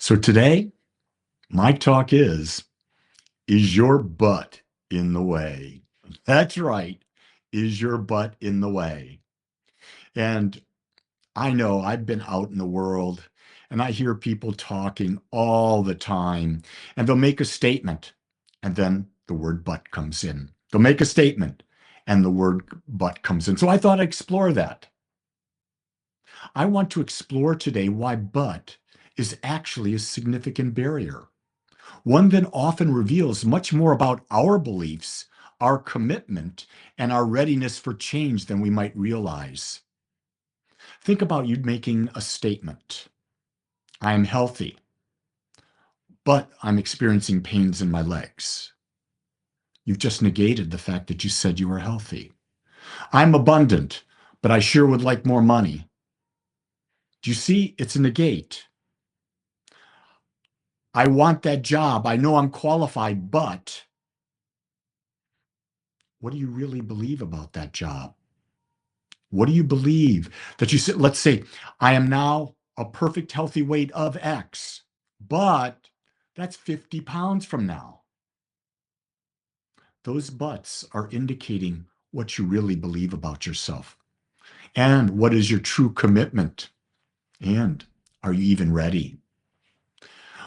So today, my talk is your butt in the way? That's right. Is your butt in the way? And I know I've been out in the world and I hear people talking all the time, and they'll make a statement and then the word butt comes in. They'll make a statement and the word butt comes in. So I thought I'd explore that. I want to explore today why butt is actually a significant barrier. One that often reveals much more about our beliefs, our commitment, and our readiness for change than we might realize. Think about you making a statement. I am healthy, but I'm experiencing pains in my legs. You've just negated the fact that you said you were healthy. I'm abundant, but I sure would like more money. Do you see? It's a negate. I want that job. I know I'm qualified, but what do you really believe about that job? What do you believe that you said? Let's say, I am now a perfect healthy weight of X, but that's 50 pounds from now. Those buts are indicating what you really believe about yourself and what is your true commitment. And are you even ready?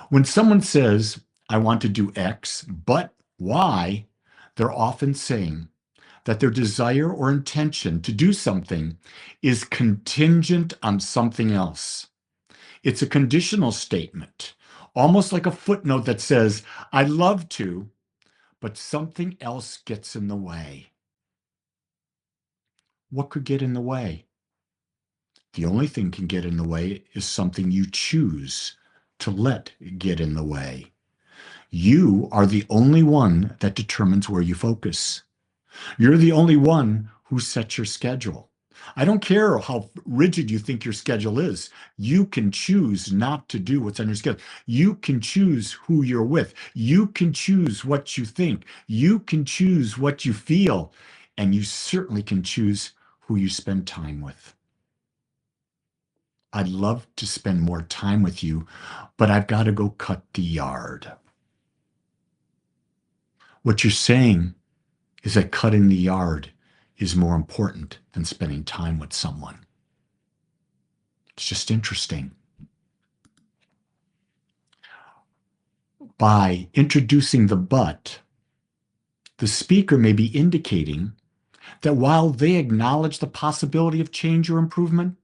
When someone says, I want to do X, but Y, they're often saying that their desire or intention to do something is contingent on something else. It's a conditional statement, almost like a footnote that says, I'd love to, but something else gets in the way. What could get in the way? The only thing can get in the way is something you choose to let get in the way. You are the only one that determines where you focus. You're the only one who sets your schedule. I don't care how rigid you think your schedule is. You can choose not to do what's on your schedule. You can choose who you're with. You can choose what you think. You can choose what you feel. And you certainly can choose who you spend time with. I'd love to spend more time with you, but I've got to go cut the yard. What you're saying is that cutting the yard is more important than spending time with someone. It's just interesting. By introducing the but, the speaker may be indicating that while they acknowledge the possibility of change or improvement,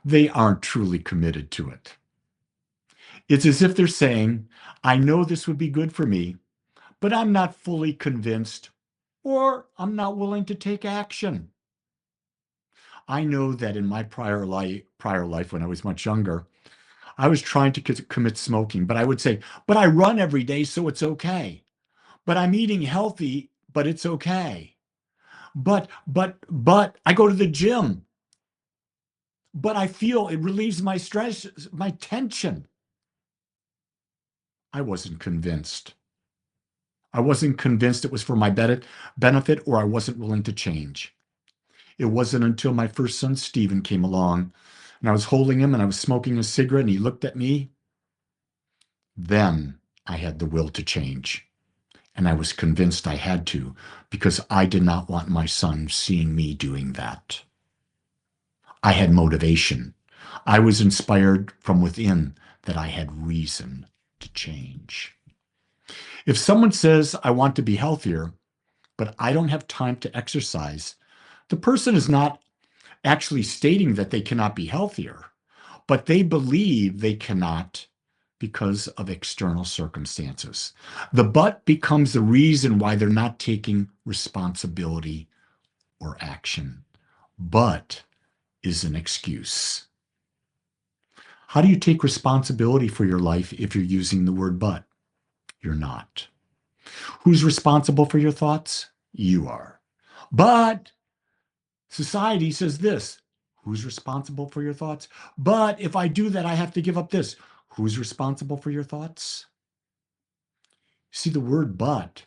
they aren't truly committed to it. It's as if they're saying, I know this would be good for me, but I'm not fully convinced, or I'm not willing to take action. I know that in my prior life when I was much younger, I was trying to commit smoking, but I would say, but I run every day, so it's okay. But I'm eating healthy, but it's okay. But I go to the gym, but I feel it relieves my stress, my tension. I wasn't convinced. I wasn't convinced it was for my benefit, or I wasn't willing to change. It wasn't until my first son, Stephen, came along and I was holding him and I was smoking a cigarette and he looked at me. Then I had the will to change. And I was convinced I had to because I did not want my son seeing me doing that. I had motivation. I was inspired from within that I had reason to change. If someone says, I want to be healthier, but I don't have time to exercise, the person is not actually stating that they cannot be healthier, but they believe they cannot because of external circumstances. The but becomes the reason why they're not taking responsibility or action. But is an excuse. How do you take responsibility for your life if you're using the word but? You're not. Who's responsible for your thoughts? You are. But society says this. Who's responsible for your thoughts? But if I do that, I have to give up this. Who's responsible for your thoughts? See, the word but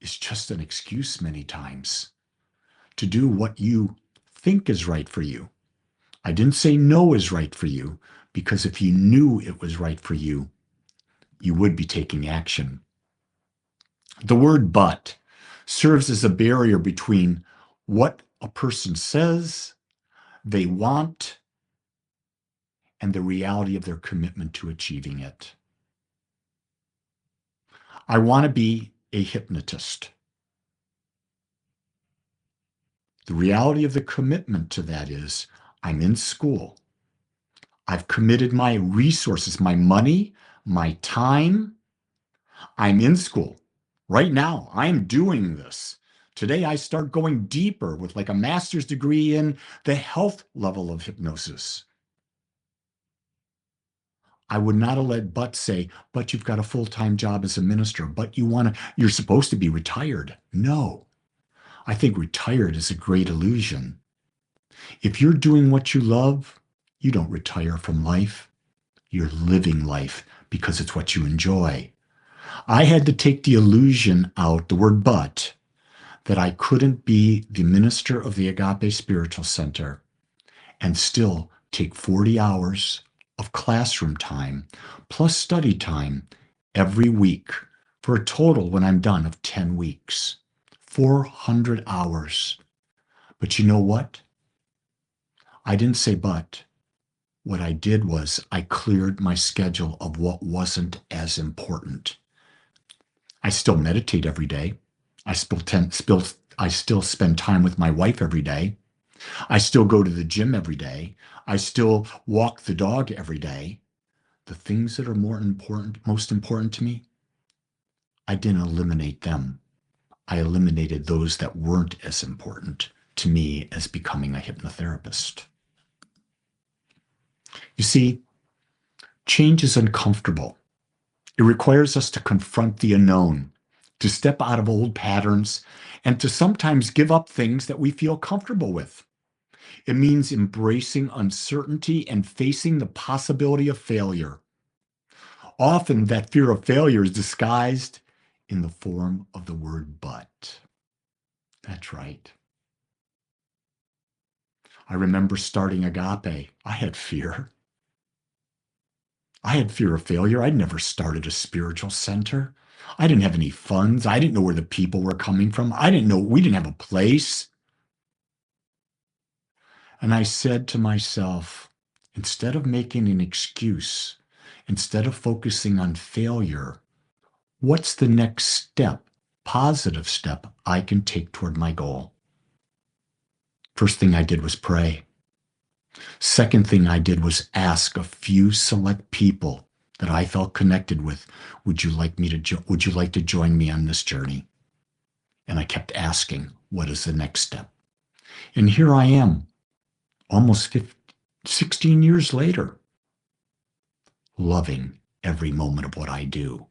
is just an excuse many times to do what you think is right for you. I didn't say no is right for you Because if you knew it was right for you, you would be taking action. The word but serves as a barrier between what a person says they want and the reality of their commitment to achieving it. I want to be a hypnotist. The reality of the commitment to that is I'm in school. I've committed my resources, my money, my time. I'm in school right now. I'm doing this. Today, I start going deeper with like a master's degree in the health level of hypnosis. I would not have let but say, but you've got a full-time job as a minister, but you're supposed to be retired. No, I think retired is a great illusion. If you're doing what you love, you don't retire from life. You're living life because it's what you enjoy. I had to take the illusion out, the word but, that I couldn't be the minister of the Agape Spiritual Center and still take 40 hours of classroom time plus study time every week for a total, when I'm done, of 10 weeks, 400 hours. But you know what? I didn't say but. What I did was I cleared my schedule of what wasn't as important. I still meditate every day. I still spend time with my wife every day. I still go to the gym every day. I still walk the dog every day. The things that are most important to me, I didn't eliminate them. I eliminated those that weren't as important to me as becoming a hypnotherapist. You see, change is uncomfortable. It requires us to confront the unknown, to step out of old patterns, and to sometimes give up things that we feel comfortable with. It means embracing uncertainty and facing the possibility of failure. Often, that fear of failure is disguised in the form of the word but. That's right. I remember starting Agape. I had fear. I had fear of failure. I'd never started a spiritual center. I didn't have any funds. I didn't know where the people were coming from. We didn't have a place. And I said to myself, instead of making an excuse, instead of focusing on failure, what's the next step, positive step I can take toward my goal? First thing I did was pray. Second thing I did was ask a few select people that I felt connected with, would you like to join me on this journey? And I kept asking, what is the next step? And here I am, almost 16 years later, loving every moment of what I do.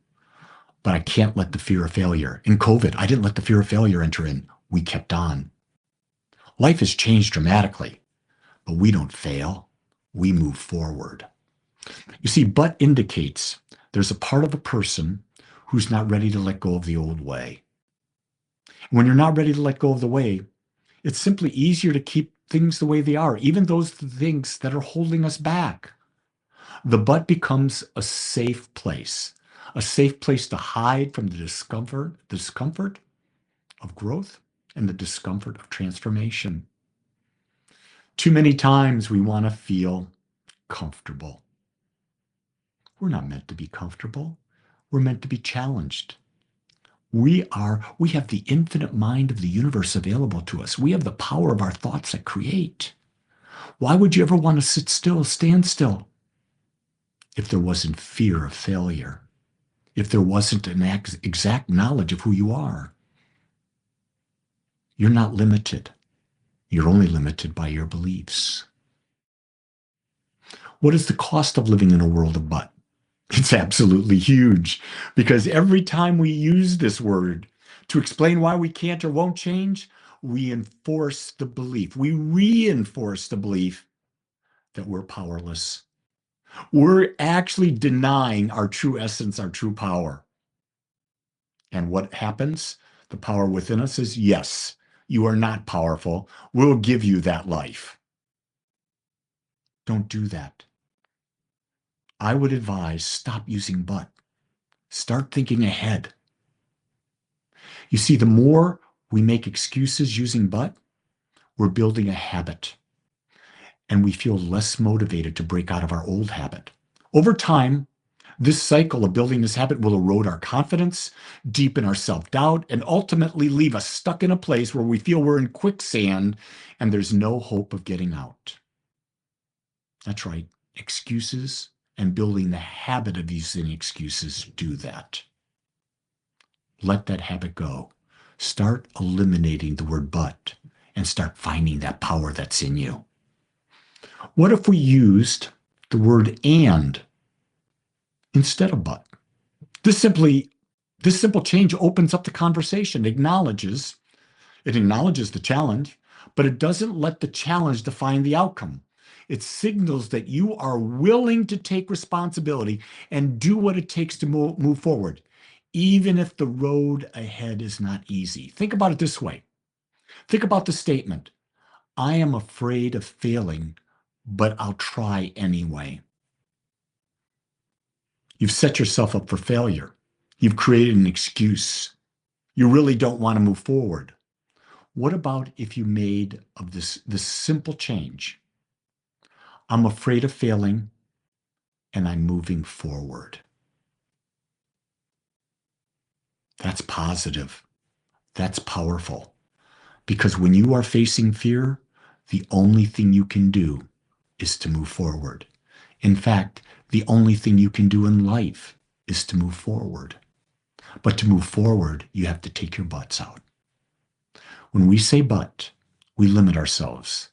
But I can't let the fear of failure. In COVID, I didn't let the fear of failure enter in. We kept on. Life has changed dramatically, but we don't fail. We move forward. You see, but indicates there's a part of a person who's not ready to let go of the old way. When you're not ready to let go of the way, it's simply easier to keep things the way they are, even those things that are holding us back. The but becomes a safe place to hide from the discomfort of growth and the discomfort of transformation. Too many times we want to feel comfortable. We're not meant to be comfortable. We're meant to be challenged. We have the infinite mind of the universe available to us. We have the power of our thoughts that create. Why would you ever want to sit still, stand still, if there wasn't fear of failure, if there wasn't an exact knowledge of who you are? You're not limited. You're only limited by your beliefs. What is the cost of living in a world of but? It's absolutely huge, because every time we use this word to explain why we can't or won't change, we reinforce the belief that we're powerless. We're actually denying our true essence, our true power. And what happens? The power within us is, yes, you are not powerful. We'll give you that life. Don't do that. I would advise stop using but. Start thinking ahead. You see, the more we make excuses using but, we're building a habit, and we feel less motivated to break out of our old habit. Over time, this cycle of building this habit will erode our confidence, deepen our self doubt, and ultimately leave us stuck in a place where we feel we're in quicksand and there's no hope of getting out. That's right. Excuses and building the habit of using excuses do that. Let that habit go. Start eliminating the word but and start finding that power that's in you. What if we used the word and instead of but? This simple change opens up the conversation, it acknowledges the challenge, but it doesn't let the challenge define the outcome. It signals that you are willing to take responsibility and do what it takes to move forward, even if the road ahead is not easy. Think about it this way. Think about the statement, I am afraid of failing, but I'll try anyway. You've set yourself up for failure. You've created an excuse. You really don't want to move forward. What about if you made of this simple change? I'm afraid of failing and I'm moving forward. That's positive. That's powerful. Because when you are facing fear, the only thing you can do is to move forward. In fact, the only thing you can do in life is to move forward. But to move forward, you have to take your butts out. When we say but, we limit ourselves.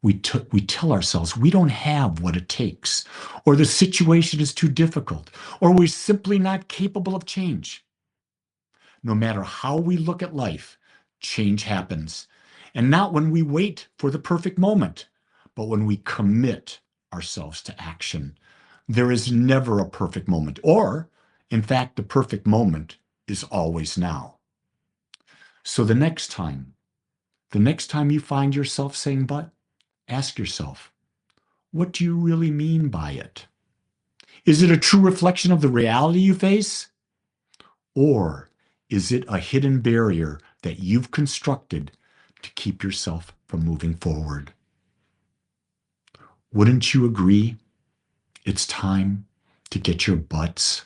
We tell ourselves we don't have what it takes, or the situation is too difficult, or we're simply not capable of change. No matter how we look at life, change happens. And not when we wait for the perfect moment, but when we commit ourselves to action. There is never a perfect moment, or, in fact, the perfect moment is always now. So the next time you find yourself saying but, ask yourself, what do you really mean by it? Is it a true reflection of the reality you face? Or is it a hidden barrier that you've constructed to keep yourself from moving forward? Wouldn't you agree? It's time to get your butts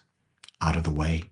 out of the way.